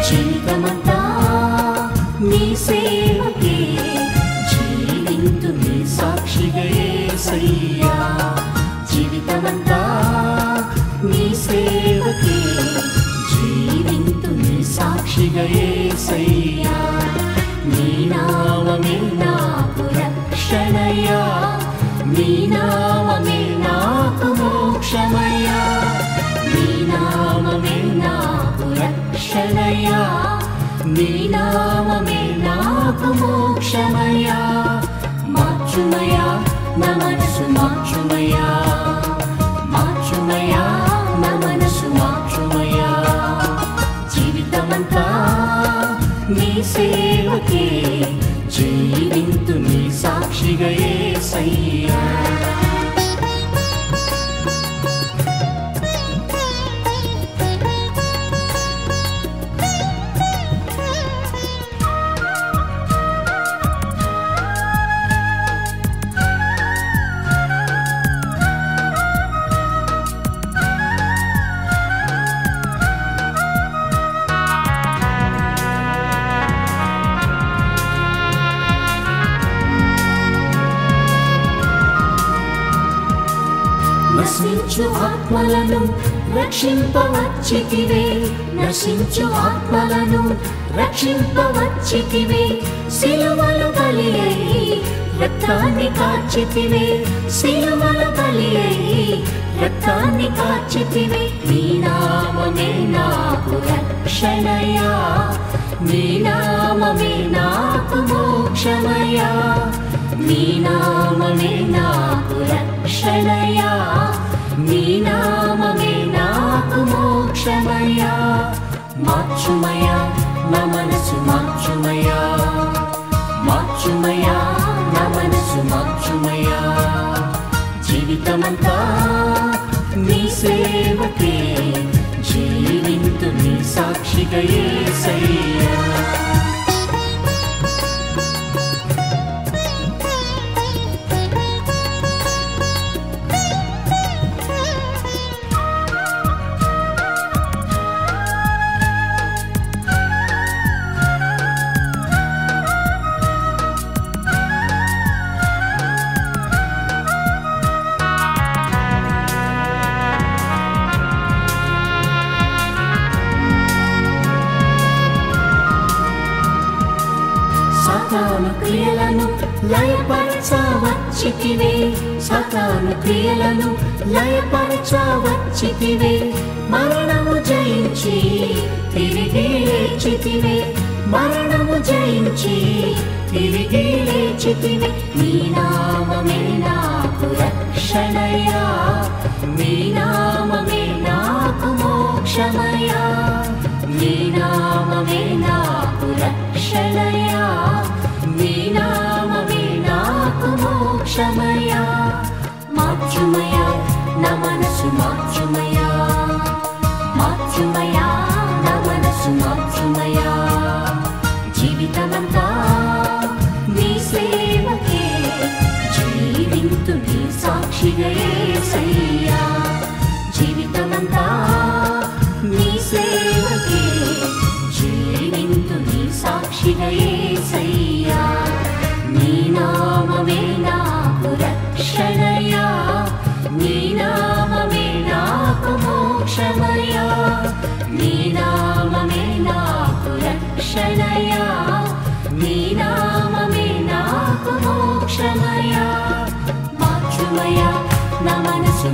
జీవితమంతా నీ సేవకే జీవింతు నీ సాక్షిగా యేసయ్యా జీవితమంతా నీ సేవకే జీవింతు నీ సాక్షిగా యేసయ్యా నీ నామమే నాకు రక్షణయ్యా నీ నామమే నాకు మోక్షమయ్యా నీ నామమే నాకు రక్షణయ్యా నీ నామమే నాకు మోక్షమయ్యా మార్చుమయ్యా నా మనసు మార్చుమయ్యా మార్చుమయ్యా నా మనసు మార్చుమయ్యా జీవితమంతా నీ సేవకే జీవింతు నీ సాక్షిగా యేసయ్యా నశించు ఆత్మలను రక్షింపవచ్చితివే నశించు ఆత్మలను రక్షింపవచ్చితివే సిలువలో బలి అయి రక్తాన్ని కార్చితివే సిలువలో బలి అయి రక్తాన్ని కార్చితివే నీ నామమే నాకు రక్షణయ్యా నీ నామమే నాకు మోక్షమయ్యా నీ నామమే నాకు రక్షణయ్యా నీ నామమే నాకు మోక్షమయ్యా మార్చుమయ్యా నా మనసు మార్చుమయ్యా మార్చుమయ్యా నా మనసు మార్చుమయ్యా జీవితమంతా నీ సేవకే జీవింతు నీ సాక్షిగా యేసయ్యా సాతాను క్రియలను లయపరచవచ్చితివే సాతాను క్రియలను లయపరచవచ్చితివే మరణము జయించి తిరిగి లేచితివే మరణము జయించి తిరిగి లేచితివే నీ నామమే నాకు రక్షణయ్యా నీ నామమే నాకు మోక్షమయ్యా నీ నామమే నాకు రక్షణయ్యా నీ నామమే నాకు మోక్షమయ్యా మార్చుమయ్యా నా మనసు మార్చుమయ్యా మార్చుమయ్యా నా మనసు మార్చుమయ్యా జీవితమంతా నీ సేవకే జీవింతు నీ సాక్షిగా యేసయ్యా జీవితమంతా నీ సేవకే జీవింతు నీ సాక్షిగా యేసయ్యా నీ నామమే నాకు రక్షణయ్యా నీ నామమే నాకు మోక్షమయ్యా నీ నామమే నాకు రక్షణయ్యా నీ నామమే నాకు మోక్షమయ్యా మార్చుమయ్యా నా మనసు